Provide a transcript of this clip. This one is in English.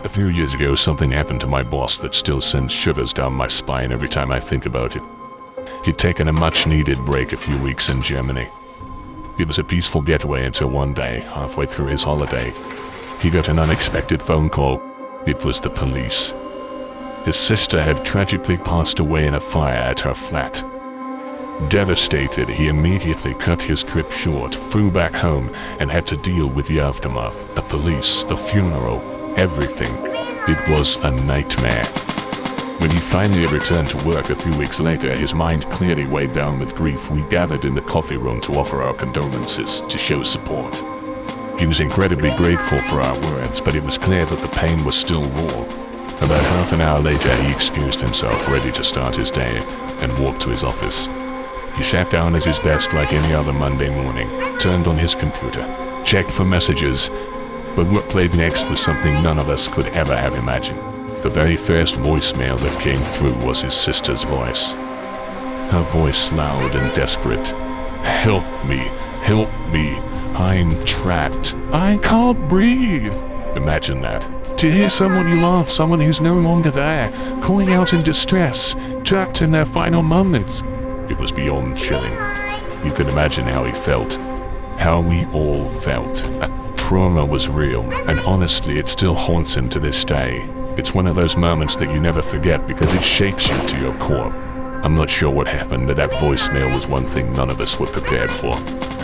A few years ago, something happened to my boss that still sends shivers down my spine every time I think about it. He'd taken a much-needed break a few weeks in Germany. It was a peaceful getaway until one day, halfway through his holiday, he got an unexpected phone call. It was the police. His sister had tragically passed away in a fire at her flat. Devastated, he immediately cut his trip short, flew back home, and had to deal with the aftermath. The police, the funeral, everything. It was a nightmare. When he finally returned to work a few weeks later, his mind clearly weighed down with grief. We gathered in the coffee room to offer our condolences, to show support. He was incredibly grateful for our words, but it was clear that the pain was still raw. About half an hour later, he excused himself, ready to start his day, and walked to his office. He sat down at his desk like any other Monday morning, turned on his computer, checked for messages, but what played next was something none of us could ever have imagined. The very first voicemail that came through was his sister's voice. Her voice loud and desperate. "Help me, help me, I'm trapped. I can't breathe." Imagine that. To hear someone you love, someone who's no longer there, calling out in distress, trapped in their final moments. It was beyond chilling. You can imagine how he felt. How we all felt. Trauma was real, and honestly, it still haunts him to this day. It's one of those moments that you never forget because it shakes you to your core. I'm not sure what happened, but that voicemail was one thing none of us were prepared for.